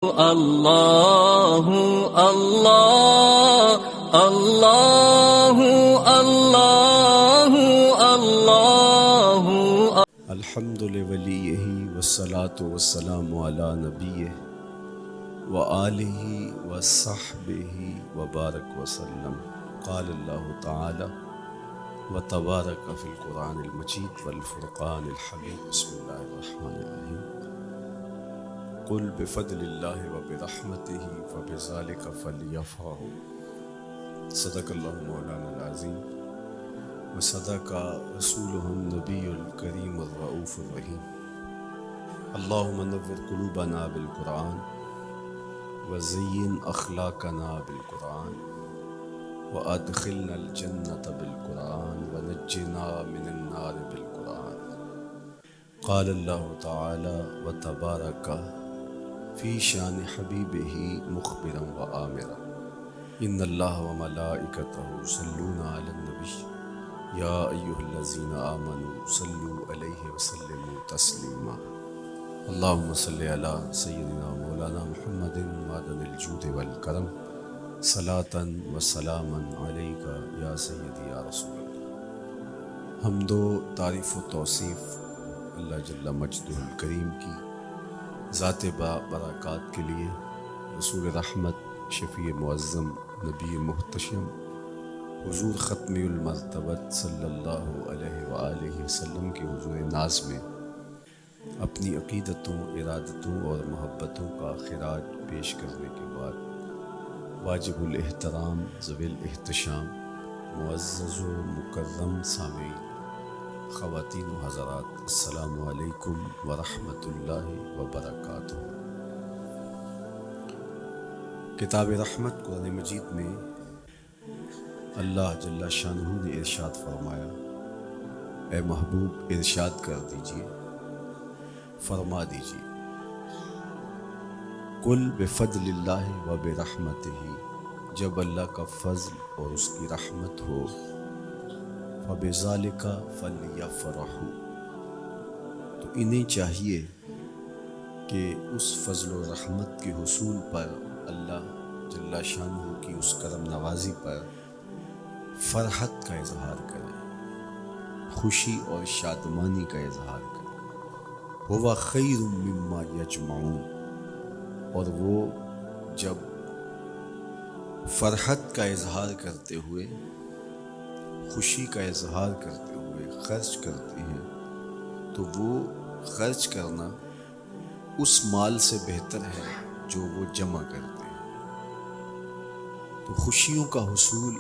اللہ اللہ اللہ اللہ اللہ الحمد لولیہ والصلاة والسلام علی نبیہ وآلہ وصحبہ وبارک وسلم. قال اللہ تعالی وتبارک فی القرآن المجید والفرقان الحمید. بسم اللہ الرحمن الرحیم. قل بفضل اللہ وبرحمتہ فبذلک فلیفرحوا. صدق اللہ مولانا العظیم وصدق رسولہ النبی الکریم الرؤوف الرحیم. اللہم نور قلوبنا بالقرآن وزین اخلاقنا بالقرآن وادخلنا الجنۃ بالقرآن ونجنا من النار بالقرآن. قال اللہ تعالی وتبارک فی شان حبیبہ مخبرا وآمرا ان اللہ وملائکتہ یصلون علی النبی یا ایہا الذین آمنوا صلوا علیہ وسلموا تسلیما. اللہم صلی علی سیدنا مولانا محمد معدن الجود والکرم صلاۃ و سلاما علیک یا سیدی یا رسول اللہ. حمد و تعریف و توصیف اللہ جل مجدہ الکریم کی ذات برکات کے لیے، رسول رحمت شفیع معظم نبی محتشم حضور ختم المرتبت صلی اللہ علیہ وآلہ وسلم کے حضور ناز میں اپنی عقیدتوں، ارادتوں اور محبتوں کا خراج پیش کرنے کے بعد واجب الاحترام ذوی الاحتشام معزز و مکرم سامعین، خواتین و حضرات، السلام علیکم ورحمۃ اللہ وبرکاتہ. کتاب رحمت قرآن مجید میں اللہ جل شانہ نے ارشاد فرمایا، اے محبوب ارشاد کر دیجئے، فرما دیجئے، قل بفضل اللہ و برحمتہ، جب اللہ کا فضل اور اس کی رحمت ہو، فبذالک فلیفرحوا، تو انہیں چاہیے کہ اس فضل و رحمت کے حصول پر، اللہ جل شانہ کی اس کرم نوازی پر فرحت کا اظہار کریں، خوشی اور شادمانی کا اظہار کریں. ہوا خیر مما یجمعون، اور وہ جب فرحت کا اظہار کرتے ہوئے، خوشی کا اظہار کرتے ہوئے خرچ کرتے ہیں، تو وہ خرچ کرنا اس مال سے بہتر ہے جو وہ جمع کرتے ہیں. تو خوشیوں کا حصول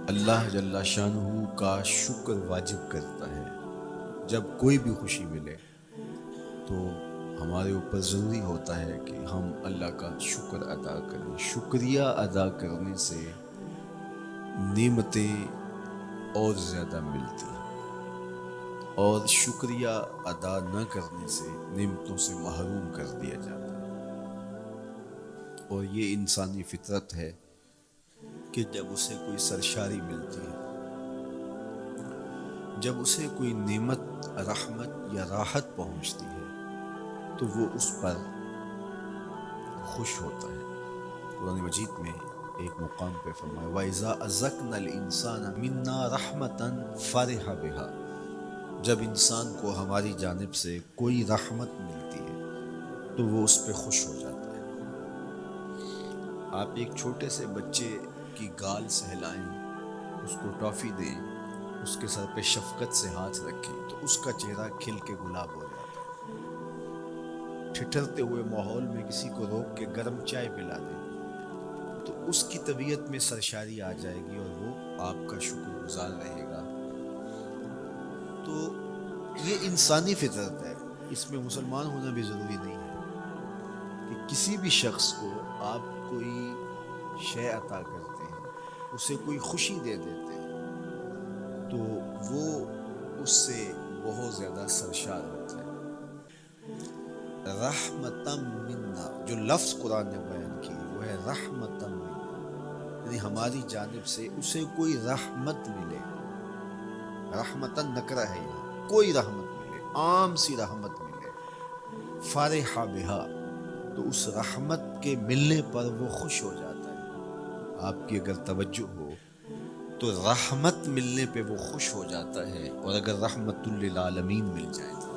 اللہ جل شانہ کا شکر واجب کرتا ہے. جب کوئی بھی خوشی ملے تو ہمارے اوپر ضروری ہوتا ہے کہ ہم اللہ کا شکر ادا کریں. شکریہ ادا کرنے سے نعمتیں اور زیادہ ملتی ہیں، اور شکریہ ادا نہ کرنے سے نعمتوں سے محروم کر دیا جاتا ہے. اور یہ انسانی فطرت ہے کہ جب اسے کوئی سرشاری ملتی ہے، جب اسے کوئی نعمت، رحمت یا راحت پہنچتی ہے، تو وہ اس پر خوش ہوتا ہے. قرآن مجید میں ایک مقام پہ فرمایا وَإِذَا أَذَقْنَا الْإِنسَانَ مِنَّا رَحْمَةً فَرِحَ بِهَا، جب انسان کو ہماری جانب سے کوئی رحمت ملتی ہے تو وہ اس پہ خوش ہو جاتا ہے. آپ ایک چھوٹے سے بچے کی گال سہلائیں، اس کو ٹافی دیں، اس کے سر پہ شفقت سے ہاتھ رکھیں تو اس کا چہرہ کھل کے گلاب ہو جاتا ہے. ٹھٹھرتے ہوئے ماحول میں کسی کو روک کے گرم چائے پلا دیں تو اس کی طبیعت میں سرشاری آ جائے گی اور وہ آپ کا شکر گزار رہے گا. تو یہ انسانی فطرت ہے، اس میں مسلمان ہونا بھی ضروری نہیں ہے کہ کسی بھی شخص کو آپ کوئی شے عطا کرتے ہیں، اسے کوئی خوشی دے دیتے ہیں تو وہ اس سے بہت زیادہ سرشار ہوتا ہے. رحمتم منا، جو لفظ قرآن نے بیان کی وہ ہے رحمتم منا، یعنی ہماری جانب سے اسے کوئی رحمت ملے. رحمتن نکرہ ہے یہاں، کوئی رحمت ملے، عام سی رحمت ملے. فارح بہا، تو اس رحمت کے ملنے پر وہ خوش ہو جاتا ہے۔ آپ کی اگر توجہ ہو تو رحمت ملنے پہ وہ خوش ہو جاتا ہے، اور اگر رحمت للعالمین مل جائے تو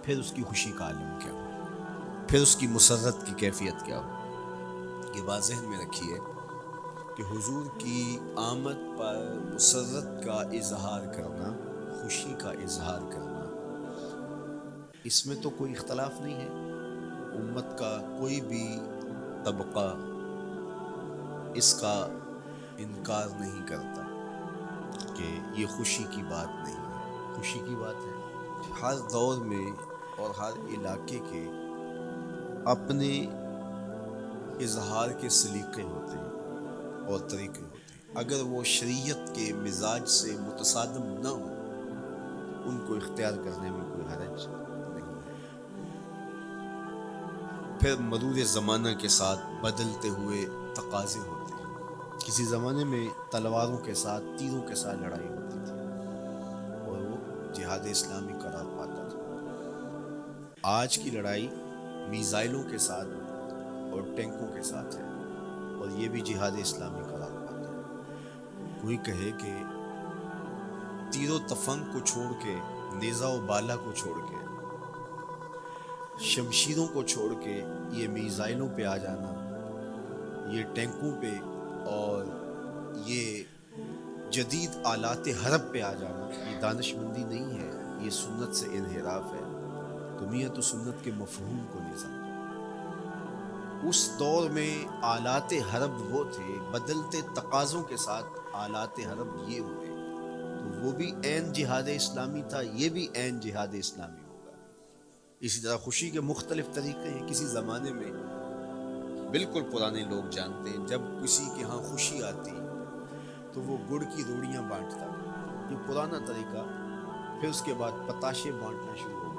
پھر اس کی خوشی کا عالم کیا ہو، پھر اس کی مسرت کی کیفیت کیا ہو۔ یہ بات ذہن میں رکھیے کہ حضور کی آمد پر مسرت کا اظہار کرنا، خوشی کا اظہار کرنا، اس میں تو کوئی اختلاف نہیں ہے۔ امت کا کوئی بھی طبقہ اس کا انکار نہیں کرتا کہ یہ خوشی کی بات نہیں ہے، خوشی کی بات ہے۔ ہر دور میں اور ہر علاقے کے اپنے اظہار کے سلیقے ہوتے ہیں اور طریقے ہوتے ہیں۔ اگر وہ شریعت کے مزاج سے متصادم نہ ہو تو ان کو اختیار کرنے میں کوئی حرج نہیں ہے۔ پھر مرور زمانہ کے ساتھ بدلتے ہوئے تقاضے ہوتے ہیں۔ کسی زمانے میں تلواروں کے ساتھ، تیروں کے ساتھ لڑائی ہوتی تھی اور وہ جہاد اسلامی قرار پاتا تھا۔ آج کی لڑائی میزائلوں کے ساتھ اور ٹینکوں کے ساتھ ہے، اور یہ بھی جہاد اسلامی قرار پاتا ہے۔ کوئی کہے کہ تیر و تفنگ کو چھوڑ کے، نیزہ و بالا کو چھوڑ کے، شمشیروں کو چھوڑ کے یہ میزائلوں پہ آ جانا، یہ ٹینکوں پہ اور یہ جدید آلات حرب پہ آ جانا، یہ دانش مندی نہیں ہے، یہ سنت سے انحراف ہے۔ تو سنت کے مفہوم کو نہیں سمجھا۔ اس دور میں آلات حرب وہ تھے، بدلتے تقاضوں کے ساتھ آلات حرب یہ ہوئے، تو وہ بھی عین جہاد اسلامی تھا، یہ بھی عین جہاد اسلامی ہوگا۔ اسی طرح خوشی کے مختلف طریقے ہیں۔ کسی زمانے میں بالکل پرانے لوگ جانتے ہیں، جب کسی کے ہاں خوشی آتی تو وہ گڑ کی روڑیاں بانٹتا، یہ پرانا طریقہ۔ پھر اس کے بعد پتاشے بانٹنا شروع ہو گئے،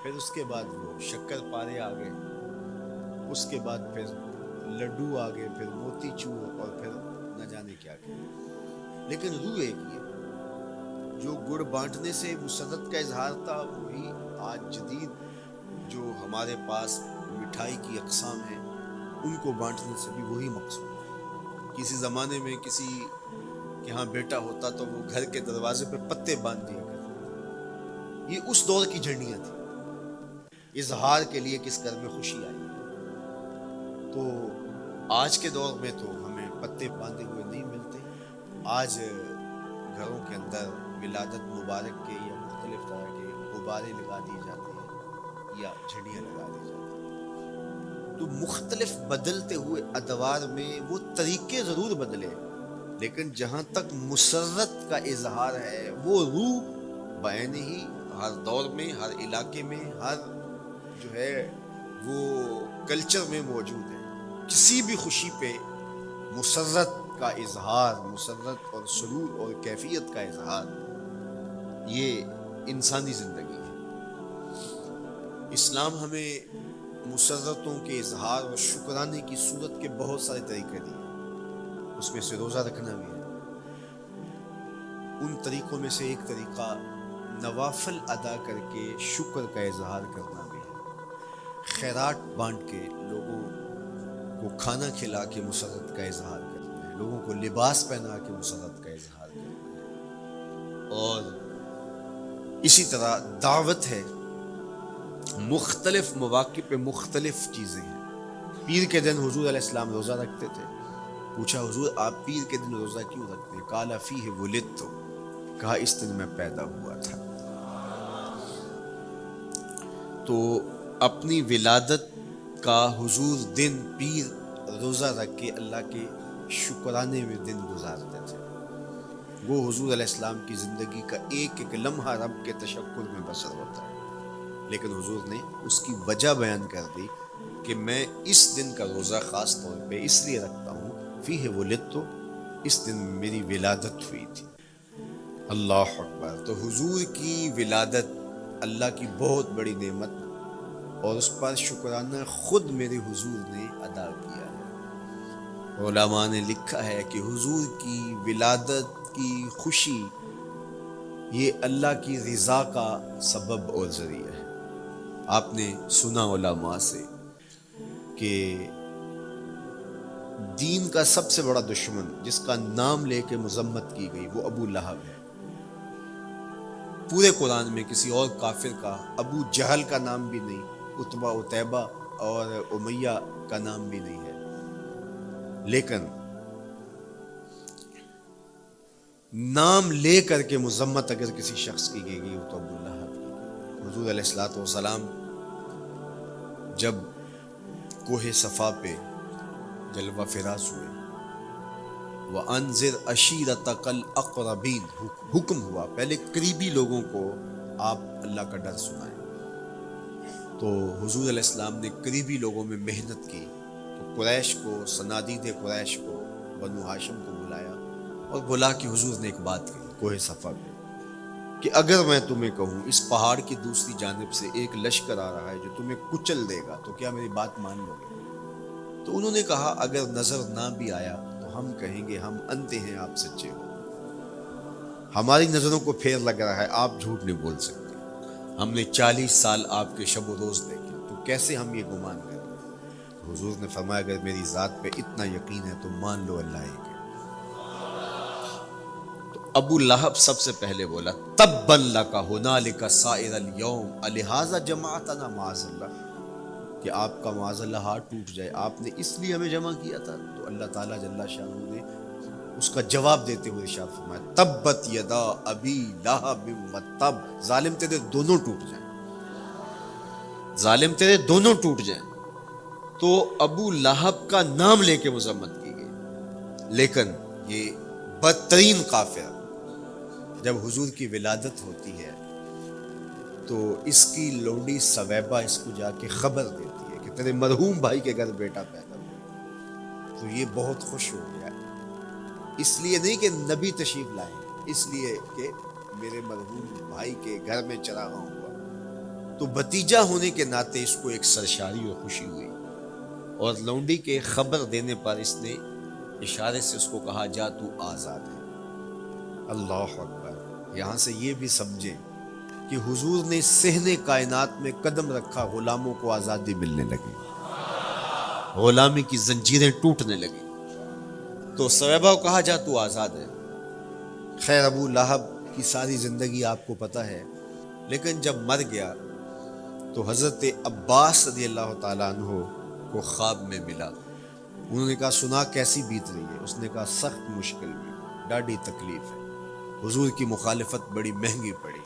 پھر اس کے بعد وہ شکر پارے آ گئے، اس کے بعد پھر لڈو آ گئے، پھر موتی چور، اور پھر نہ جانے کیا کیا۔ لیکن روح ایک ہی ہے۔ جو گڑ بانٹنے سے مسرت کا اظہار تھا، وہی آج جدید جو ہمارے پاس مٹھائی کی اقسام ہیں، ان کو بانٹنے سے بھی وہی مقصود ہے۔ کسی زمانے میں کسی کے ہاں بیٹا ہوتا تو وہ گھر کے دروازے پہ پتے باندھ دیا کرتے۔ یہ اس دور کی جھنڈیاں تھیں، اظہار کے لیے کس گھر میں خوشی آئی۔ تو آج کے دور میں تو ہمیں پتے باندھے ہوئے نہیں ملتے۔ آج گھروں کے اندر ولادت مبارک کے یا مختلف طرح کے غبارے لگا دیے جاتے ہیں یا جھنڈیاں لگا دی جاتی ہیں۔ تو مختلف بدلتے ہوئے ادوار میں وہ طریقے ضرور بدلے، لیکن جہاں تک مسرت کا اظہار ہے، وہ روح بعین ہی ہر دور میں، ہر علاقے میں، ہر جو ہے وہ کلچر میں موجود ہے۔ کسی بھی خوشی پہ مسرت کا اظہار، مسرت اور سرور اور کیفیت کا اظہار، یہ انسانی زندگی ہے۔ اسلام ہمیں مسرتوں کے اظہار اور شکرانے کی صورت کے بہت سارے طریقے دیے، اس میں سے روزہ رکھنا بھی ہے۔ ان طریقوں میں سے ایک طریقہ نوافل ادا کر کے شکر کا اظہار کرنا بھی ہے۔ خیرات بانٹ کے، لوگوں کو کھانا کھلا کے مسرت کا اظہار کرنا ہے، لوگوں کو لباس پہنا کے مسرت کا اظہار کرنا ہے۔ اور اسی طرح دعوت ہے، مختلف مواقع پہ مختلف چیزیں ہیں۔ پیر کے دن حضور علیہ السلام روزہ رکھتے تھے۔ پوچھا حضور آپ پیر کے دن روزہ کیوں رکھتے ہیں؟ قال فیہ ولدت، کہا اس دن میں پیدا ہوا تھا۔ تو اپنی ولادت کا حضور دن پیر روزہ رکھ کے اللہ کے شکرانے میں دن گزارتے تھے۔ وہ حضور علیہ السلام کی زندگی کا ایک ایک لمحہ رب کے تشکر میں بسر ہوتا ہے، لیکن حضور نے اس کی وجہ بیان کر دی کہ میں اس دن کا روزہ خاص طور پہ اس لیے رکھتا ہوں، فیہ ولدت، اس دن میری ولادت ہوئی تھی۔ اللہ اکبر۔ تو حضور کی ولادت اللہ کی بہت بڑی نعمت، اور اس پر شکرانہ خود میرے حضور نے ادا کیا ہے۔ علماء نے لکھا ہے کہ حضور کی ولادت کی خوشی یہ اللہ کی رضا کا سبب اور ذریعہ ہے۔ آپ نے سنا علماء سے کہ دین کا سب سے بڑا دشمن جس کا نام لے کے مذمت کی گئی وہ ابو لہب ہے. پورے قرآن میں کسی اور کافر کا ابو جہل کا نام بھی نہیں، عتبہ عتیبہ اور امیہ کا نام بھی نہیں ہے، لیکن نام لے کر کے مذمت اگر کسی شخص کی گئی وہ تو ابو لہب کی. حضور علیہ الصلوۃ والسلام جب کوہ صفا پہ جلوہ فراز ہوئے، وَأَنذِرْ عَشِيرَتَكَ الْأَقْرَبِينَ حکم ہوا پہلے قریبی لوگوں کو آپ اللہ کا ڈر سنائیں. تو حضور علیہ السلام نے قریبی لوگوں میں محنت کی، تو قریش کو، صنادید قریش کو، بنو ہاشم کو بلایا اور بلا کہ حضور نے ایک بات کہی کوہ صفا پہ کہ اگر میں تمہیں کہوں اس پہاڑ کی دوسری جانب سے ایک لشکر آ رہا ہے جو تمہیں کچل دے گا تو کیا میری بات مان لو گے؟ تو انہوں نے کہا اگر نظر نہ بھی آیا تو ہم کہیں گے ہم انتے ہیں، آپ سچے ہو، ہماری نظروں کو پھیر لگ رہا ہے، آپ جھوٹ نہیں بول سکتے، ہم نے 40 سال آپ کے شب و روز دیکھے، تو کیسے ہم یہ گمان کریں؟ تو حضور نے فرمایا اگر میری ذات پہ اتنا یقین ہے تو مان لو اللہ ایک ہے. تو ابو لہب سب سے پہلے بولا تبا لک ھنالک سائر الیوم الہذا جمعتنا معاذ اللہ، کہ آپ کا معاذ اللہ ہاتھ ٹوٹ جائے، آپ نے اس لیے ہمیں جمع کیا تھا. تو اللہ تعالیٰ جل شانہ نے اس کا جواب دیتے ہوئے ارشاد فرمایا تبت یدا ابی لہب وتب، ظالم تیرے دونوں ٹوٹ جائیں، ظالم تیرے دونوں ٹوٹ جائیں. تو ابو لہب کا نام لے کے مذمت کی گئی، لیکن یہ بدترین کافر جب حضور کی ولادت ہوتی ہے تو اس کی لونڈی سویبہ اس کو جا کے خبر دیتی ہے کہ تیرے مرحوم بھائی کے گھر بیٹا پیدا ہوا. تو یہ بہت خوش ہو گیا، اس لیے نہیں کہ نبی تشریف لائے، اس لیے کہ میرے مرحوم بھائی کے گھر میں چراغاں ہوا. تو بھتیجا ہونے کے ناطے اس کو ایک سرشاری اور خوشی ہوئی، اور لونڈی کے خبر دینے پر اس نے اشارے سے اس کو کہا جا تو آزاد ہے. اللہ اکبر. یہاں سے یہ بھی سمجھیں کہ حضور نے صحن کائنات میں قدم رکھا، غلاموں کو آزادی ملنے لگی، غلامی کی زنجیریں ٹوٹنے لگی. تو سویبہ کو کہا جا تو آزاد ہے. خیر ابو لہب کی ساری زندگی آپ کو پتہ ہے، لیکن جب مر گیا تو حضرت عباس رضی اللہ تعالیٰ عنہ کو خواب میں ملا. انہوں نے کہا سنا کیسی بیت رہی ہے؟ اس نے کہا سخت مشکل میں، ڈاڑھی تکلیف ہے، حضور کی مخالفت بڑی مہنگی پڑی،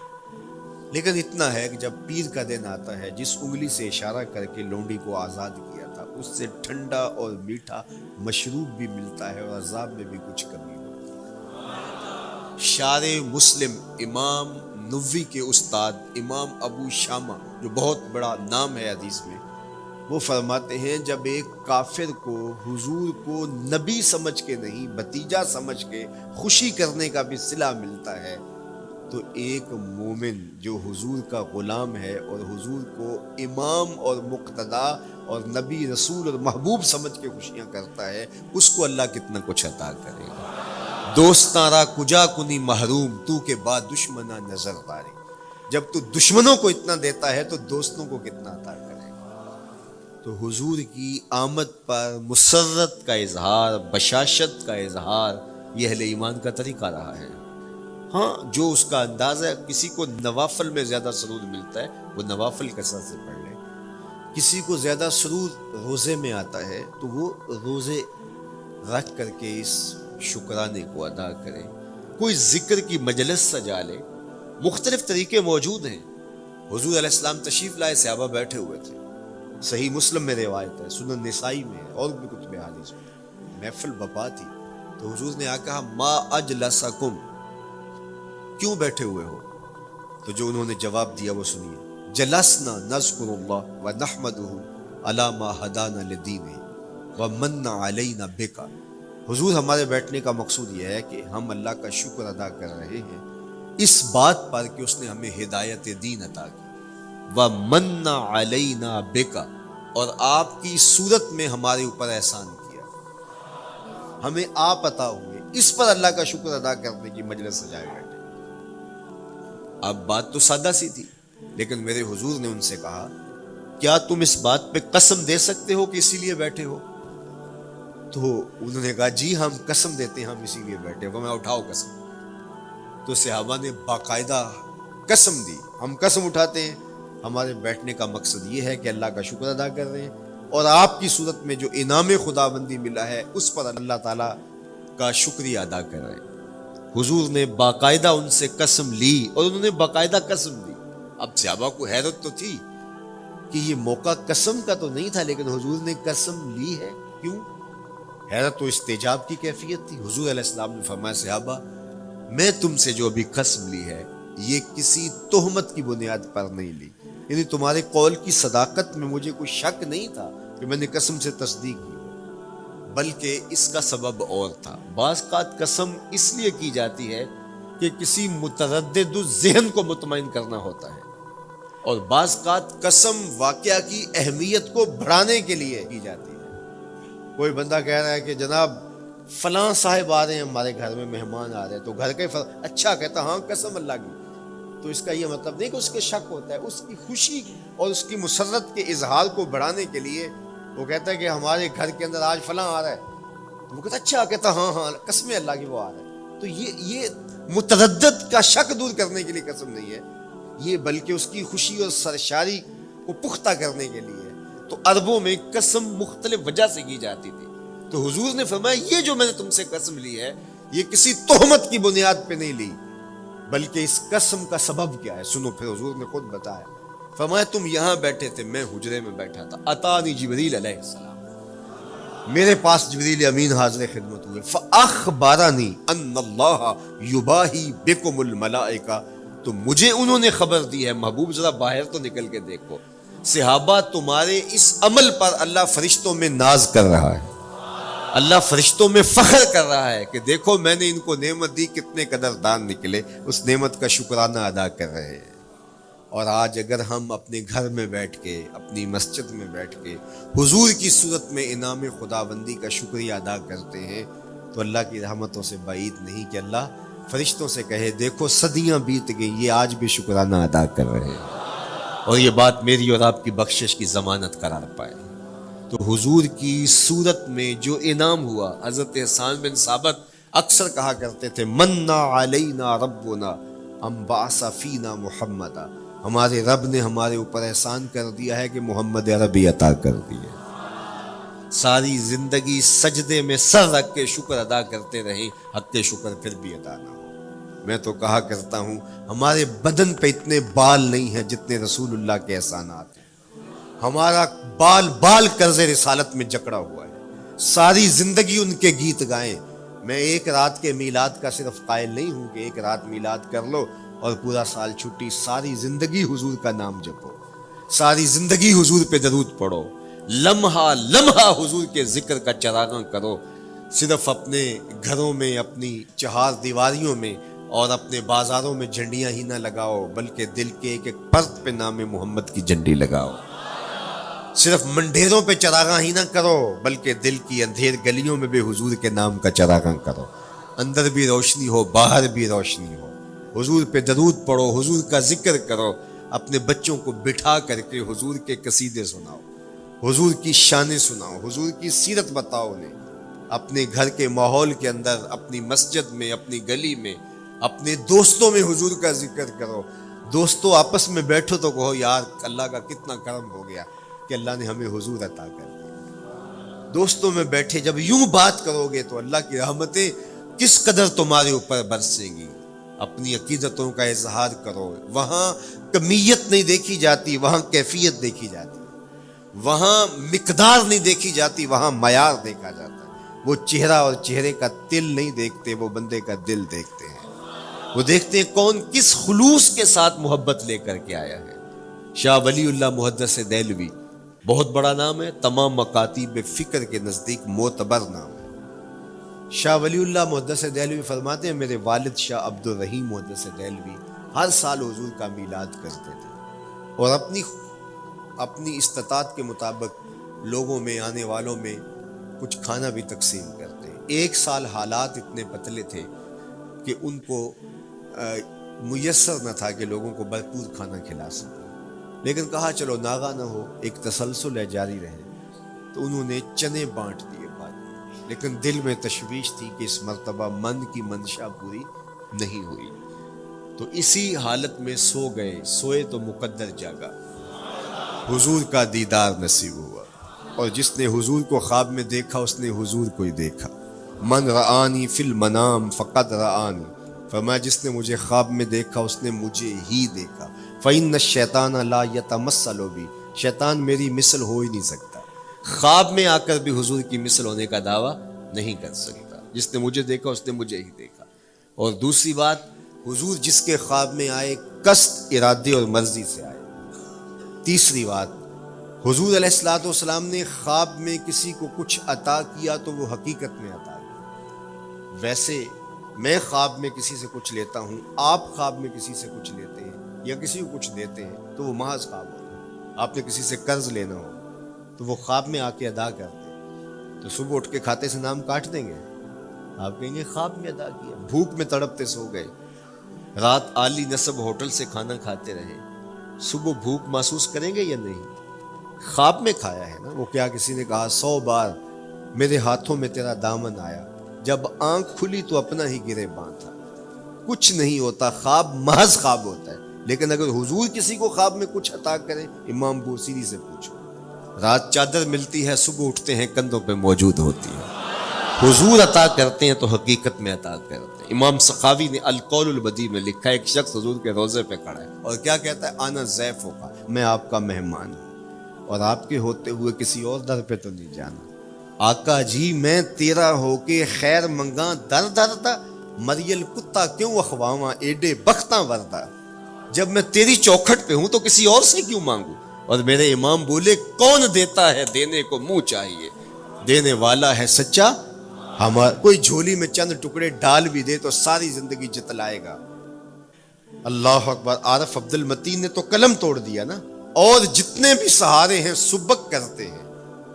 لیکن اتنا ہے کہ جب پیر کا دن آتا ہے جس انگلی سے اشارہ کر کے لونڈی کو آزاد کیا تھا اس سے ٹھنڈا اور میٹھا مشروب بھی ملتا ہے اور عذاب میں بھی کچھ کمی ہوتی ہے. شار مسلم امام نووی کے استاد امام ابو شامہ جو بہت بڑا نام ہے حدیث میں، وہ فرماتے ہیں جب ایک کافر کو حضور کو نبی سمجھ کے نہیں بھتیجا سمجھ کے خوشی کرنے کا بھی صلہ ملتا ہے، تو ایک مومن جو حضور کا غلام ہے اور حضور کو امام اور مقتدا اور نبی رسول اور محبوب سمجھ کے خوشیاں کرتا ہے، اس کو اللہ کتنا کچھ عطا کرے گا. دوستاں را کجا کنی محروم تو کے بعد دشمنا نظر داری. جب تو دشمنوں کو اتنا دیتا ہے تو دوستوں کو کتنا عطا کرے گا. تو حضور کی آمد پر مسرت کا اظہار، بشاشت کا اظہار، یہ اہل ایمان کا طریقہ رہا ہے. ہاں جو اس کا انداز ہے، کسی کو نوافل میں زیادہ سرور ملتا ہے وہ نوافل کثرت سے پڑھ لے، کسی کو زیادہ سرور روزے میں آتا ہے تو وہ روزے رکھ کر کے اس شکرانے کو ادا کرے، کوئی ذکر کی مجلس سجا لے. مختلف طریقے موجود ہیں. حضور علیہ السلام تشریف لائے، صحابہ بیٹھے ہوئے تھے، صحیح مسلم میں روایت ہے، سنن نسائی میں ہے، اور بھی کچھ حدیث میں. محفل بپا تھی تو حضور نے کہا ما اجلسکم، کیوں بیٹھے ہوئے ہو؟ تو جو انہوں نے جواب دیا وہ سنیے. جلسنا نذکر اللہ ونحمدہ علی ما ہدانا لدینہ ومن علینا بک. حضور ہمارے بیٹھنے کا مقصود یہ ہے کہ ہم اللہ کا شکر ادا کر رہے ہیں اس بات پر کہ اس نے ہمیں ہدایت دین عطا کی، ومن علینا بک، اور آپ کی صورت میں ہمارے اوپر احسان کیا، ہمیں آپ عطا ہوئے، اس پر اللہ کا شکر ادا کرنے کی مجلس سجائے بیٹھے. اب بات تو سادہ سی تھی، لیکن میرے حضور نے ان سے کہا کیا تم اس بات پہ قسم دے سکتے ہو کہ اسی لیے بیٹھے ہو؟ تو انہوں نے کہا جی ہم قسم دیتے ہیں، ہم اسی لیے بیٹھے ہو۔ میں اٹھاؤ قسم۔ تو صحابہ نے باقاعدہ قسم دی، ہم قسم اٹھاتے ہیں، ہمارے بیٹھنے کا مقصد یہ ہے کہ اللہ کا شکر ادا کر رہے ہیں، اور آپ کی صورت میں جو انعام خداوندی ملا ہے اس پر اللہ تعالیٰ کا شکریہ ادا کر رہے ہیں۔ حضور نے باقاعدہ ان سے قسم لی، اور انہوں نے باقاعدہ قسم دی۔ اب صحابہ کو حیرت تو تھی کہ یہ موقع قسم کا تو نہیں تھا، لیکن حضور نے قسم لی ہے، کیوں؟ حیرت و استعجاب کی کیفیت تھی۔ حضور علیہ السلام نے فرمایا صحابہ میں تم سے جو ابھی قسم لی ہے یہ کسی تہمت کی بنیاد پر نہیں لی، یعنی تمہارے قول کی صداقت میں مجھے کوئی شک نہیں تھا کہ میں نے قسم سے تصدیق کی ہو، بلکہ اس کا سبب اور تھا۔ بعض اوقات قسم اس لیے کی جاتی ہے کہ کسی متردد ذہن کو مطمئن کرنا ہوتا ہے، اور بعض اوقات قسم واقعہ کی اہمیت کو بڑھانے کے لیے کی جاتی ہے۔ کوئی بندہ کہہ رہا ہے کہ جناب فلاں صاحب آ رہے ہیں ہمارے گھر میں، مہمان آ رہے ہیں، تو گھر کے اچھا کہتا ہاں قسم اللہ کی، تو اس کا یہ مطلب نہیں کہ اس کے شک ہوتا ہے، اس کی خوشی اور اس کی مسرت کے اظہار کو بڑھانے کے لیے وہ کہتا ہے کہ ہمارے گھر کے اندر آج فلاں آ رہا ہے، تو وہ کہتا اچھا کہتا ہاں ہاں قسم اللہ کی وہ آ رہا ہے۔ تو یہ متردد کا شک دور کرنے کے لیے قسم نہیں ہے، یہ بلکہ اس کی خوشی اور سرشاری کو پختہ کرنے کے لیے ہے۔ تو عربوں میں قسم مختلف وجہ سے کی جاتی تھی، تو حضور نے فرمایا یہ جو میں نے تم سے قسم لی ہے یہ کسی تہمت کی بنیاد پہ نہیں لی، بلکہ اس قسم کا سبب کیا ہے سنو۔ پھر حضور نے خود بتایا، فرمایا تم یہاں بیٹھے تھے، میں حجرے میں بیٹھا تھا، اتانی جبریل علیہ السلام، میرے پاس جبریل امین حاضر خدمت ہوئے، فاخبرنی ان اللہ یباہی بکم الملائکہ، تو مجھے انہوں نے خبر دی ہے، محبوب ذرا باہر تو نکل کے دیکھو، صحابہ تمہارے اس عمل پر اللہ فرشتوں میں ناز کر رہا ہے، اللہ فرشتوں میں فخر کر رہا ہے کہ دیکھو میں نے ان کو نعمت دی، کتنے قدردان نکلے، اس نعمت کا شکرانہ ادا کر رہے ہیں۔ اور آج اگر ہم اپنے گھر میں بیٹھ کے، اپنی مسجد میں بیٹھ کے حضور کی صورت میں انعام خداوندی کا شکریہ ادا کرتے ہیں تو اللہ کی رحمتوں سے بعید نہیں کہ اللہ فرشتوں سے کہے دیکھو صدیاں بیت گئی، یہ آج بھی شکرانہ ادا کر رہے ہیں، اور یہ بات میری اور آپ کی بخشش کی ضمانت قرار پائے۔ تو حضور کی صورت میں جو انعام ہوا، حضرت حسان بن ثابت اکثر کہا کرتے تھے منا علینا ربنا ام بعث فینا محمدا، ہمارے رب نے ہمارے اوپر احسان کر دیا ہے کہ محمد عربی عطا کر دیے۔ ساری زندگی سجدے میں سر رکھ کے شکر ادا کرتے رہیں، حق شکر پھر بھی ادا نہ ہو۔ میں تو کہا کرتا ہوں ہمارے بدن پہ اتنے بال نہیں ہیں جتنے رسول اللہ کے احسانات ہیں، ہمارا بال بال قرض رسالت میں جکڑا ہوا ہے، ساری زندگی ان کے گیت گائیں۔ میں ایک رات کے میلاد کا صرف قائل نہیں ہوں کہ ایک رات میلاد کر لو اور پورا سال چھٹی، ساری زندگی حضور کا نام جپو، ساری زندگی حضور پہ درود پڑھو، لمحہ لمحہ حضور کے ذکر کا چراغاں کرو، صرف اپنے گھروں میں، اپنی چہار دیواریوں میں اور اپنے بازاروں میں جھنڈیاں ہی نہ لگاؤ، بلکہ دل کے ایک ایک فرد پہ نام محمد کی جھنڈی لگاؤ، صرف منڈیروں پہ چراغاں ہی نہ کرو بلکہ دل کی اندھیر گلیوں میں بھی حضور کے نام کا چراغاں کرو، اندر بھی روشنی ہو باہر بھی روشنی ہو، حضور پہ درود پڑھو، حضور کا ذکر کرو، اپنے بچوں کو بٹھا کر کے حضور کے قصیدے سناؤ، حضور کی شانیں سناؤ، حضور کی سیرت بتاؤ انہیں، اپنے گھر کے ماحول کے اندر، اپنی مسجد میں، اپنی گلی میں، اپنے دوستوں میں حضور کا ذکر کرو، دوستوں آپس میں بیٹھو تو کہو یار اللہ کا کتنا کرم ہو گیا کہ اللہ نے ہمیں حضور عطا کر دیا۔ دوستوں میں بیٹھے جب یوں بات کرو گے تو اللہ کی رحمتیں کس قدر تمہارے اوپر برسیں گی۔ اپنی عقیدتوں کا اظہار کرو، وہاں کمیت نہیں دیکھی جاتی، وہاں کیفیت دیکھی جاتی، وہاں مقدار نہیں دیکھی جاتی، وہاں معیار دیکھا جاتا ہے۔ وہ چہرہ اور چہرے کا تل نہیں دیکھتے، وہ بندے کا دل دیکھتے ہیں، وہ دیکھتے ہیں کون کس خلوص کے ساتھ محبت لے کر کے آیا ہے۔ شاہ ولی اللہ محدث دہلوی بہت بڑا نام ہے، تمام مکاتیب فکر کے نزدیک معتبر نام ہے۔ شاہ ولی اللہ محدث دہلوی فرماتے ہیں میرے والد شاہ عبد الرحیم محدث دہلوی ہر سال حضور کا میلاد کرتے تھے اور اپنی استطاعت کے مطابق لوگوں میں، آنے والوں میں کچھ کھانا بھی تقسیم کرتے۔ ایک سال حالات اتنے پتلے تھے کہ ان کو میسر نہ تھا کہ لوگوں کو بھرپور کھانا کھلا سکیں، لیکن کہا چلو ناغہ نہ ہو، ایک تسلسل ہے جاری رہے، تو انہوں نے چنے بانٹ دیے بعد میں، لیکن دل میں تشویش تھی کہ اس مرتبہ من کی منشا پوری نہیں ہوئی، تو اسی حالت میں سو گئے، سوئے تو مقدر جاگا، حضور کا دیدار نصیب ہوا، اور جس نے حضور کو خواب میں دیکھا اس نے حضور کو ہی دیکھا۔ من رآنی فی المنام فقد رآنی، فرمایا جس نے مجھے خواب میں دیکھا اس نے مجھے ہی دیکھا۔ فإن الشیطان لا یتمثل بی، شیطان میری مثل ہو ہی نہیں سکتا، خواب میں آ کر بھی حضور کی مثل ہونے کا دعویٰ نہیں کر سکتا، جس نے مجھے دیکھا اس نے مجھے ہی دیکھا۔ اور دوسری بات، حضور جس کے خواب میں آئے قصد، ارادے اور مرضی سے آئے۔ تیسری بات، حضور علیہ الصلوۃ والسلام نے خواب میں کسی کو کچھ عطا کیا تو وہ حقیقت میں عطا کیا۔ ویسے میں خواب میں کسی سے کچھ لیتا ہوں، آپ خواب میں کسی سے کچھ لیتے ہیں یا کسی کو کچھ دیتے ہیں تو وہ محض خواب ہوتا ہے۔ آپ نے کسی سے قرض لینا ہو تو وہ خواب میں آ کے ادا کرتے ہیں، تو صبح اٹھ کے کھاتے سے نام کاٹ دیں گے؟ آپ کہیں گے خواب میں ادا کیا۔ بھوک میں تڑپتے سو گئے، رات عالی نسب ہوٹل سے کھانا کھاتے رہے، صبح بھوک محسوس کریں گے یا نہیں؟ خواب میں کھایا ہے نا۔ وہ کیا کسی نے کہا 100 بار میرے ہاتھوں میں تیرا دامن آیا، جب آنکھ کھلی تو اپنا ہی گرے بان تھا۔ کچھ نہیں ہوتا، خواب محض خواب ہوتا ہے۔ لیکن اگر حضور کسی کو خواب میں کچھ عطا کرے، امام بوصیری سے پوچھو، رات چادر ملتی ہے، صبح اٹھتے ہیں کندھوں پہ موجود ہوتی ہے۔ حضور عطا کرتے ہیں تو حقیقت میں عطا کرتے ہیں۔ امام سخاوی نے القول البدیع میں لکھا ہے، ایک شخص حضور کے روضے پہ کھڑا ہے اور کیا کہتا ہے؟ انا ضیفک، میں آپ کا مہمان ہوں اور آپ کے ہوتے ہوئے کسی اور در پہ تو نہیں جانا۔ آقا جی میں تیرا ہو کے خیر منگاں در در دا، مریل کتا کیوں اخواواں ایڈے بختاں وردا، جب میں تیری چوکھٹ پہ ہوں تو کسی اور سے کیوں مانگوں؟ اور میرے امام بولے کون دیتا ہے دینے کو منہ چاہیے، دینے والا ہے سچا ہمارا۔ کوئی جھولی میں چند ٹکڑے ڈال بھی دے تو ساری زندگی جتلائے گا۔ اللہ اکبر۔ عارف عبد المتین نے تو قلم توڑ دیا نا۔ اور جتنے بھی سہارے ہیں سبک کرتے ہیں،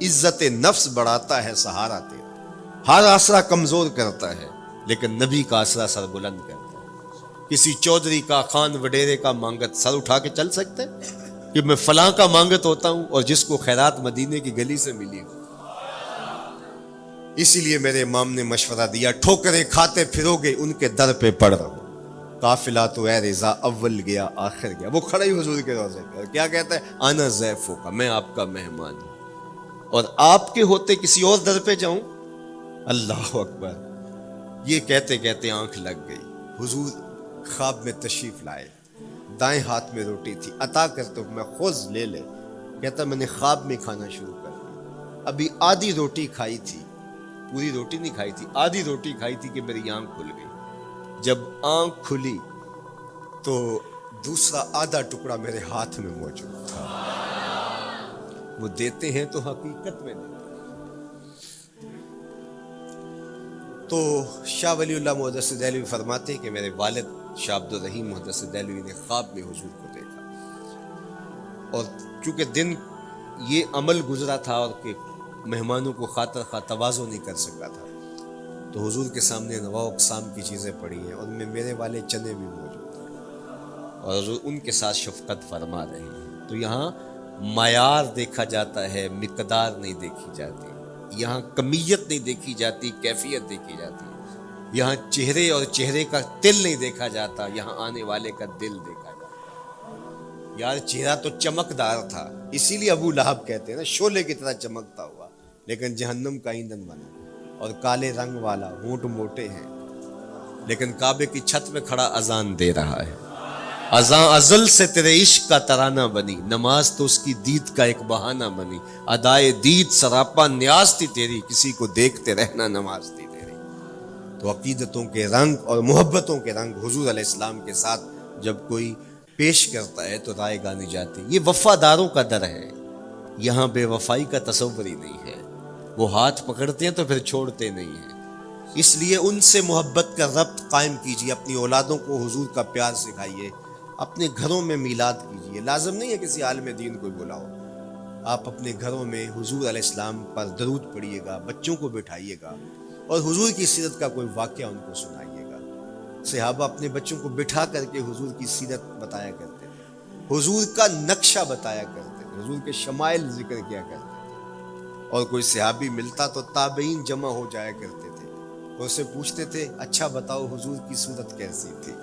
عزت نفس بڑھاتا ہے سہارا تیرا، ہر آسرا کمزور کرتا ہے لیکن نبی کا آسرا سر بلند کرتا ہے۔ کسی چودھری کا، خان وڈیرے کا مانگت سر اٹھا کے چل سکتے کہ میں فلاں کا مانگت ہوتا ہوں اور جس کو خیرات مدینے کی گلی سے ملی ہوں؟ اسی لیے میرے امام نے مشورہ دیا، ٹھوکریں کھاتے پھرو گے ان کے در پہ پڑ رہو، قافلہ تو اے رضا اول گیا آخر گیا۔ وہ کھڑا ہی حضور کے روضے پہ کیا کہتا ہے؟ انا ضیفک، میں آپ کا مہمان ہوں اور آپ کے ہوتے کسی اور در پہ جاؤں؟ اللہ اکبر۔ یہ کہتے کہتے آنکھ لگ گئی۔ حضور خواب میں تشریف لائے، دائیں ہاتھ میں روٹی تھی، عطا کرتے میں خذ لے لے۔ کہتا میں نے خواب میں کھانا شروع کر دیا، ابھی آدھی روٹی کھائی تھی، پوری روٹی نہیں کھائی تھی، آدھی روٹی کھائی تھی کہ میری آنکھ کھل گئی۔ جب آنکھ کھلی تو دوسرا آدھا ٹکڑا میرے ہاتھ میں موجود تھا۔ وہ دیتے ہیں تو حقیقت میں دیتے ہیں۔ تو شاہ ولی اللہ محدث دہلوی فرماتے ہیں کہ میرے والد شاہ عبد الرحیم محدث دہلوی نے خواب میں حضور کو دیکھا، اور چونکہ دن یہ عمل گزرا تھا اور کہ مہمانوں کو خاطر خواہ تواضع نہیں کر سکا تھا، تو حضور کے سامنے نواع اقسام کی چیزیں پڑی ہیں، اور ان میں میرے والے چنے بھی موجود ہیں اور ان کے ساتھ شفقت فرما رہے ہیں۔ تو یہاں معیار دیکھا جاتا ہے، مقدار نہیں دیکھی جاتی، یہاں کمیت نہیں دیکھی جاتی، کیفیت دیکھی جاتی ہے۔ یہاں چہرے اور چہرے کا دل نہیں دیکھا جاتا، یہاں آنے والے کا دل دیکھا جاتا۔ یار چہرہ تو چمکدار تھا، اسی لیے ابو لہب کہتے ہیں نا شعلے کی طرح چمکتا ہوا، لیکن جہنم کا ایندھن بنا، اور کالے رنگ والا، ہونٹ موٹے ہیں، لیکن کعبے کی چھت میں کھڑا اذان دے رہا ہے۔ اذان ازل سے تیرے عشق کا ترانہ بنی، نماز تو اس کی دید کا ایک بہانہ بنی، ادائے دید سراپا نیاز تھی تیری، کسی کو دیکھتے رہنا نماز تھی تیری۔ تو عقیدتوں کے رنگ اور محبتوں کے رنگ حضور علیہ السلام کے ساتھ جب کوئی پیش کرتا ہے تو رائے گانی جاتی۔ یہ وفاداروں کا در ہے، یہاں بے وفائی کا تصور ہی نہیں ہے۔ وہ ہاتھ پکڑتے ہیں تو پھر چھوڑتے نہیں ہیں، اس لیے ان سے محبت کا ربط قائم کیجیے، اپنی اولادوں کو حضور کا پیار سکھائیے، اپنے گھروں میں میلاد کیجیے۔ لازم نہیں ہے کسی عالم دین کو بلاؤ، آپ اپنے گھروں میں حضور علیہ السلام پر درود پڑھیے گا، بچوں کو بٹھائیے گا اور حضور کی سیرت کا کوئی واقعہ ان کو سنائیے گا۔ صحابہ اپنے بچوں کو بٹھا کر کے حضور کی سیرت بتایا کرتے تھے، حضور کا نقشہ بتایا کرتے تھے، حضور کے شمائل ذکر کیا کرتے تھے، اور کوئی صحابی ملتا تو تابعین جمع ہو جایا کرتے تھے اور اسے پوچھتے تھے اچھا بتاؤ حضور کی صورت کیسی تھی،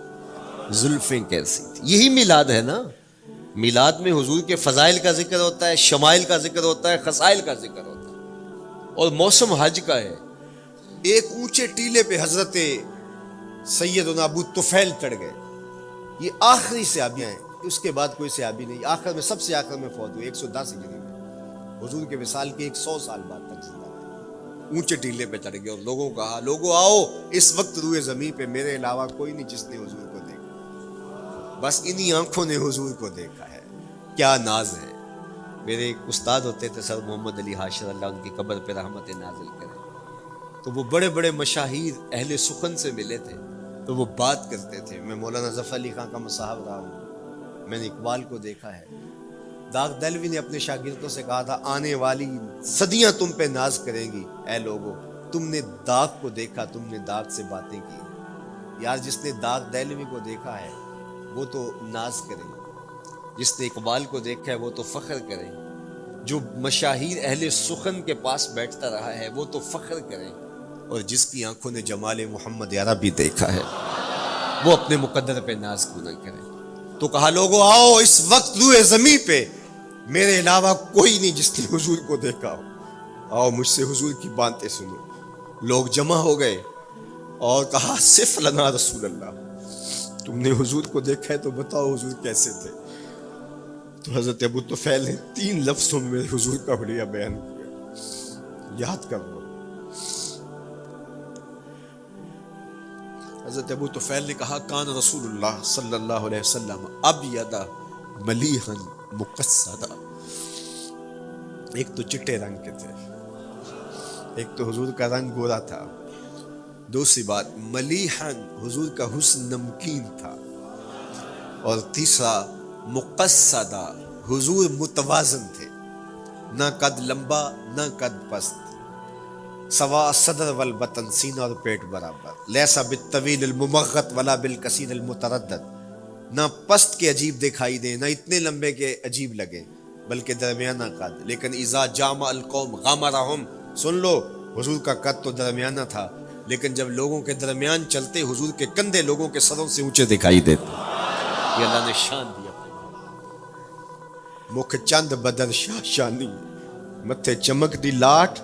زلفیں کیسی تھی۔ یہی میلاد ہے نا، میلاد میں حضور کے فضائل کا ذکر ہوتا ہے، شمائل کا ذکر ہوتا ہے، خصائل کا ذکر ہوتا ہے، اور موسم حج کا ہے۔ ایک اونچے ٹیلے پہ حضرت سیدنا ابو طفیل چڑھ گئے، یہ آخری صحابی ہیں، اس کے بعد کوئی صحابی نہیں، آخر میں سب سے آخر میں فوت ہوئے 110 ہجری میں، حضور کے وصال کے 100 سال بعد تک زندہ رہے۔ اونچے ٹیلے پہ چڑھ گئے اور لوگوں کو کہا لوگوں آؤ، اس وقت روئے زمین پہ میرے علاوہ کوئی نہیں جس نے حضور کو دیکھا، بس انہی آنکھوں نے حضور کو دیکھا ہے، کیا ناز ہے۔ میرے ایک استاد ہوتے تھے سر محمد علی حاشر، اللہ ان کی قبر پہ رحمت نازل کرے، تو وہ بڑے بڑے مشاہیر اہل سخن سے ملے تھے تو وہ بات کرتے تھے۔ میں مولانا ظفر علی خان کا مصاحب رہا ہوں، میں نے اقبال کو دیکھا ہے، داغ دہلوی نے اپنے شاگردوں سے کہا تھا آنے والی صدیاں تم پہ ناز کریں گی، اے لوگو تم نے داغ کو دیکھا، تم نے داغ سے باتیں کی۔ یار جس نے داغ دہلوی کو دیکھا ہے وہ تو ناز کرے، جس نے اقبال کو دیکھا ہے وہ تو فخر کرے، جو مشاہیر اہل سخن کے پاس بیٹھتا رہا ہے وہ تو فخر کرے، اور جس کی آنکھوں نے جمال محمد عربی دیکھا ہے وہ اپنے مقدر پہ ناز کیوں نہ کرے۔ تو کہا لوگوں آؤ، اس وقت روئے زمین پہ میرے علاوہ کوئی نہیں جس نے حضور کو دیکھا ہو، آؤ مجھ سے حضور کی باتیں سنو۔ لوگ جمع ہو گئے اور کہا صف لنا رسول اللہ، تم نے حضور کو دیکھا ہے تو بتاؤ حضور کیسے تھے۔ تو حضرت ابو طفیل نے 3 لفظوں میں حضور کا بڑھیا بیان کیا، یاد کر لو۔ حضرت ابو طفیل نے کہا کان رسول اللہ صلی اللہ علیہ وسلم ابیض ملیحا مقصدا، ایک تو چٹے رنگ کے تھے، ایک تو حضور کا رنگ گورا تھا، دوسری بات ملیحا حضور کا حسن نمکین تھا، اور تیسرا مقصدا حضور متوازن تھے، نہ قد لمبا نہ قد پست، سوا صدر والبطن سینہ اور پیٹ برابر، لیسا بالطویل الممغط ولا بالکثیر المتردد، نہ پست کے عجیب دکھائی دیں نہ اتنے لمبے کے عجیب لگے بلکہ درمیانہ قد، لیکن اذا جامع القوم غامرہم، سن لو حضور کا قد تو درمیانہ تھا لیکن جب لوگوں کے درمیان چلتے حضور کے کندھے لوگوں کے سروں سے اونچے دکھائی دیتے، یہ اللہ نے شان دیا۔ مکھ چند بدر شاہ شانی، متھے چمک دی لاٹ،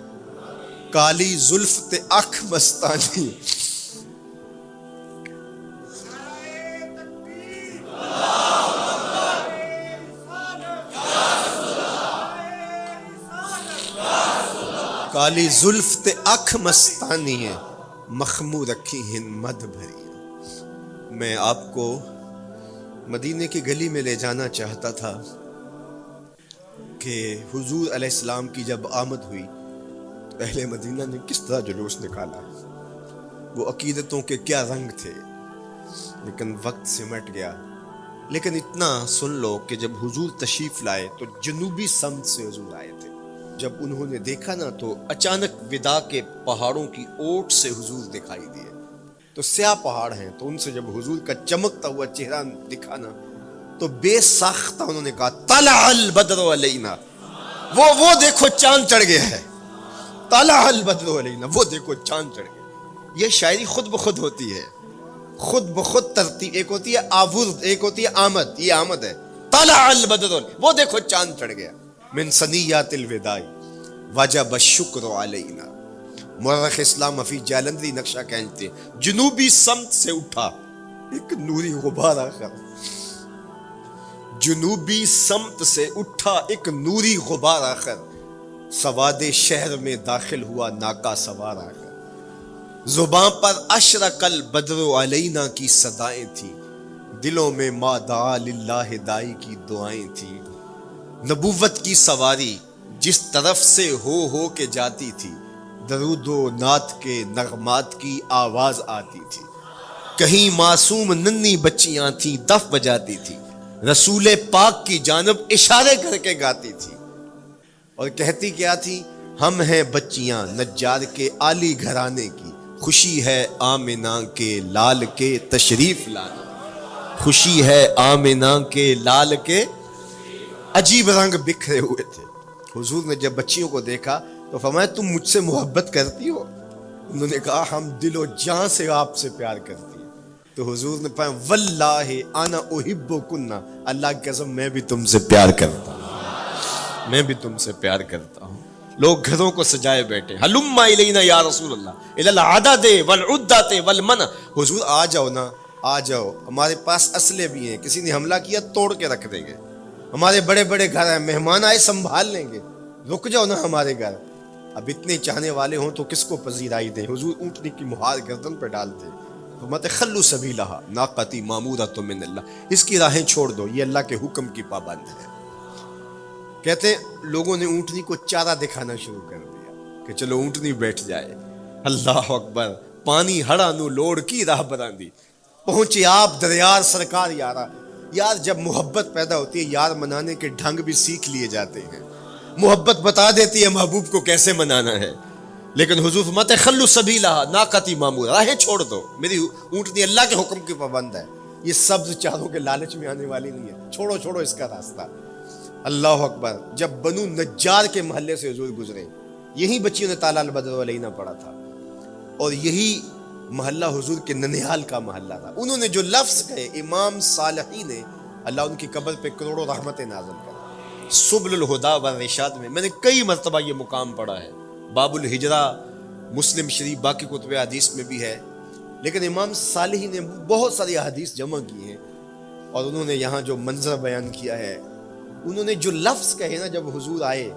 کالی زلف تے اکھ مستانی، کالی زلف تے اکھ مستانی ہے، مخمور رکھی ہن مد بھری۔ میں آپ کو مدینے کی گلی میں لے جانا چاہتا تھا کہ حضور علیہ السلام کی جب آمد ہوئی تو اہل مدینہ نے کس طرح جلوس نکالا، وہ عقیدتوں کے کیا رنگ تھے، لیکن وقت سمٹ گیا۔ لیکن اتنا سن لو کہ جب حضور تشریف لائے تو جنوبی سمت سے حضور آئے تھے، جب انہوں نے دیکھا نا تو اچانک وداع کے پہاڑوں کی اوٹ سے حضور دکھائی دیے، تو سیاہ پہاڑ ہیں تو ان سے جب حضور کا چمکتا ہوا چہرہ دکھا نا تو بے ساختہ انہوں نے کہا طلع البدر علینا، وہ دیکھو چاند چڑھ گیا ہے، طلع البدر علینا، وہ دیکھو چاند چڑھ گیا۔ یہ شاعری خود بخود ہوتی ہے، خود بخود ترتیب، ایک ہوتی ہے آورد، ایک ہوتی ہے آمد، یہ آمد ہے، طلع البدر، وہ دیکھو چاند چڑھ گیا۔ من ثنیات الوداع وجب الشکر علینا، مورخ اسلام فی جالندری نقشہ کھینچتے جنوبی سمت سے اٹھا ایک نوری غبار آخر، جنوبی سمت سے اٹھا ایک نوری غبار آخر، سواد شہر میں داخل ہوا ناکا سوار آخر، زباں پر اشرق البدر علینا کی صدائیں تھیں، دلوں میں ما دعا للہ دائی کی دعائیں تھیں، نبوت کی سواری جس طرف سے ہو کے جاتی تھی، درود و نعت کے نغمات کی آواز آتی تھی، کہیں معصوم ننھی بچیاں تھیں دف بجاتی تھی، رسول پاک کی جانب اشارے کر کے گاتی تھی، اور کہتی کیا تھی، ہم ہیں بچیاں نجار کے عالی گھرانے کی، خوشی ہے آمنہ کے لال کے تشریف لانے۔ خوشی ہے آمنہ کے لال کے عجیب رنگ بکھرے ہوئے تھے. حضور نے جب بچیوں کو دیکھا تو فرمایا تم مجھ سے محبت کرتی ہو؟ انہوں نے کہا ہم دل و جان سے آپ سے پیار کرتی ہیں. تو حضور نے فرمایا واللہ انا احبکن، اللہ کی قسم میں بھی تم سے پیار کرتا ہوں، میں بھی تم سے پیار کرتا ہوں. لوگ گھروں کو سجائے بیٹھے، ہلم الینا یا رسول اللہ الی العدد والعدۃ والمنع، حضور آ جاؤ نا، آ جاؤ، ہمارے پاس اسلحے بھی ہیں، کسی نے حملہ کیا توڑ کے رکھ دیں گے، ہمارے بڑے بڑے گھر ہیں، مہمان آئے سنبھال لیں گے، رک جاؤ نا ہمارے گھر. اب اتنے چاہنے والے ہوں تو کس کو پذیرائی دیں. حضور اونٹنی کی مہار گردن پہ ڈالتے، فرماتے خلو سبیلہا ناقتی معمورۃ من اللہ، اس کی راہیں چھوڑ دو، یہ اللہ کے حکم کی پابند ہے. کہتے ہیں لوگوں نے اونٹنی کو چارہ دکھانا شروع کر دیا کہ چلو اونٹنی بیٹھ جائے. اللہ اکبر، پانی ہڑا نو لوڑ کی راہ براندی، پہنچے آپ دریار سرکار یارا. یار جب محبت پیدا ہوتی ہے یار منانے کے ڈھنگ بھی سیکھ لیے جاتے ہیں، محبت بتا دیتی ہے محبوب کو کیسے منانا ہے. لیکن حضور فرماتے خلو سبیلہا ناقتی معمورہ، راہیں چھوڑ دو، میری اونٹنی اللہ کے حکم کی پابند ہے، یہ سبز چاروں کے لالچ میں آنے والی نہیں ہے، چھوڑو چھوڑو اس کا راستہ. اللہ اکبر، جب بنو نجار کے محلے سے حضور گزرے، یہی بچیوں نے تالا البدر علینا پڑھا تھا، اور یہی محلہ حضور کے ننیال کا محلہ تھا. انہوں نے جو لفظ کہے امام صالحی نے، اللہ ان کی قبر پہ کروڑوں رحمتیں نازل کریں. سبل الہدا والرشاد میں نے کئی مرتبہ یہ مقام پڑھا ہے، باب الہجرہ مسلم شریف باقی کتب حدیث میں بھی ہے، لیکن امام صالحی نے بہت ساری حدیث جمع کی ہیں، اور انہوں نے یہاں جو منظر بیان کیا ہے، انہوں نے جو لفظ کہے نا، جب حضور آئے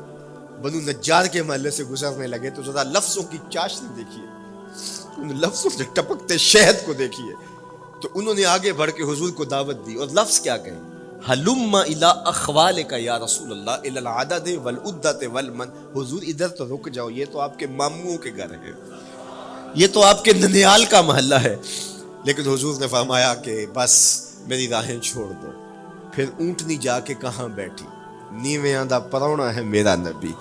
بنو نجار کے محلے سے گزرنے لگے تو ذرا لفظوں کی چاشنی دیکھیے، ان لفظوں سے ٹپکتے شہد کو دیکھیے. تو انہوں نے آگے بڑھ کے حضور کو دعوت دی، اور لفظ کیا کہیں، ہلم الی اخوالک یا رسول اللہ الی العدد والعدۃ والمن، حضور ادھر تو رک جاؤ، یہ تو آپ کے ماموں کے گھر ہے، یہ تو آپ کے ننیال کا محلہ ہے. لیکن حضور نے فرمایا کہ بس میری راہیں چھوڑ دو. پھر اونٹنی جا کے کہاں بیٹھی، نیویاں دا پرونا ہے میرا نبی،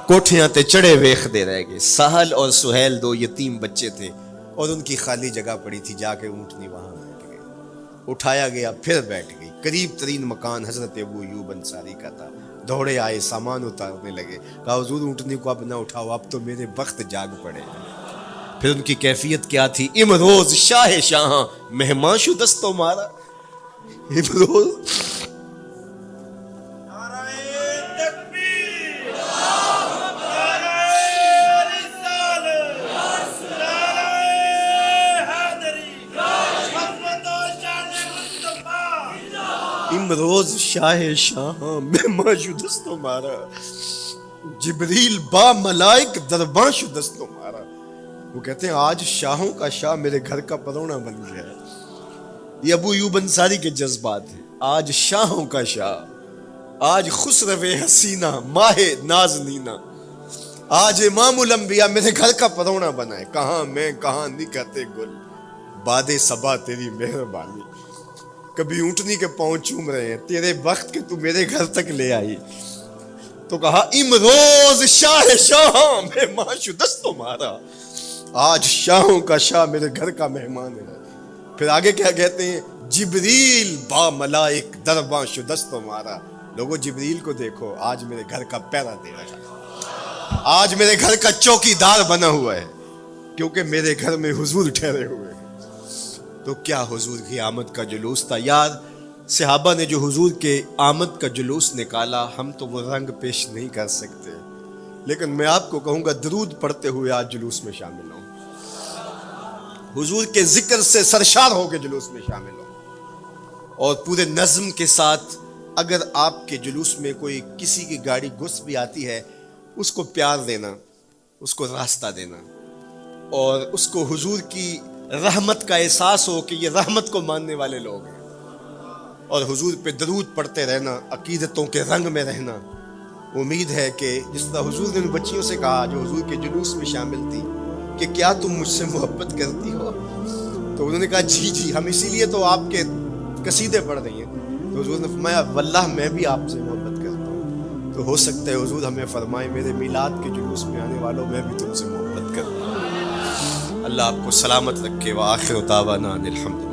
کوٹھیاں تے چڑھے ویخ دے رہ گئے. سہل اور سہیل دو یتیم بچے تھے، اور ان کی خالی جگہ پڑی تھی، جا کے اونٹنی وہاں بیٹھ گئی. اٹھایا گیا پھر بیٹھ گئی. قریب ترین مکان حضرت ابو ایوب انصاری کا تھا. دوڑے آئے، سامان اتارنے لگے، کہا حضور اونٹنی کو اب نہ اٹھاؤ، اب تو میرے بخت جاگ پڑے. پھر ان کی کیفیت کیا تھی، امروز شاہ شاہاں مہمان شو دستو مارا. امروز امروز شاہ شاہاں مہمان شو دستو مارا، جبریل با ملائک درباں شو دستو مارا. وہ کہتے ہیں آج شاہوں کا شاہ میرے گھر کا پرونا بن گیا ہے. یہ ابو ایوب انصاری کے جذبات ہیں. آج شاہوں کا شاہ، آج خسرو حسینہ ماہ نازنینہ، آج امام الانبیاء میرے گھر کا پرونا بنا ہے. کہاں میں کہاں نکھتے گل، باد صبا تیری مہربانی. کبھی اونٹنی کے پاؤں چوم رہے ہیں، تیرے وقت کے تو میرے گھر تک لے آئی. تو کہا امروز شاہ شاہاں مہمان شو دستو مارا، آج شاہوں کا شاہ میرے گھر کا مہمان ہے. پھر آگے کیا کہتے ہیں، جبریل با ملائک درباں شو دستو مارا. لوگوں جبریل کو دیکھو، آج میرے گھر کا پہرا دے رہا ہے، آج میرے گھر کا چوکی دار بنا ہوا ہے، کیونکہ میرے گھر میں حضور ٹھہرے ہوئے ہیں. تو کیا حضور کی آمد کا جلوس تھا یار. صحابہ نے جو حضور کے آمد کا جلوس نکالا، ہم تو وہ رنگ پیش نہیں کر سکتے، لیکن میں آپ کو کہوں گا درود پڑھتے ہوئے آج جلوس میں شامل ہوں، حضور کے ذکر سے سرشار ہو کے جلوس میں شامل ہوں. اور پورے نظم کے ساتھ اگر آپ کے جلوس میں کوئی کسی کی گاڑی گھس بھی آتی ہے، اس کو پیار دینا، اس کو راستہ دینا، اور اس کو حضور کی رحمت کا احساس ہو کہ یہ رحمت کو ماننے والے لوگ ہیں، اور حضور پہ درود پڑھتے رہنا، عقیدتوں کے رنگ میں رہنا. امید ہے کہ جس طرح حضور نے ان بچیوں سے کہا جو حضور کے جلوس میں شامل تھی کہ کیا تم مجھ سے محبت کرتی ہو، تو انہوں نے کہا جی جی، ہم اسی لیے تو آپ کے قصیدے پڑھ رہی ہیں. تو حضور نے فرمایا واللہ میں بھی آپ سے محبت کرتا ہوں. تو ہو سکتا ہے حضور ہمیں فرمائے میرے میلاد کے جلوس میں آنے والوں میں بھی تم سے محبت کرتا ہوں. اللہ آپ کو سلامت رکھے. وآخر دعوانا ان الحمد للہ.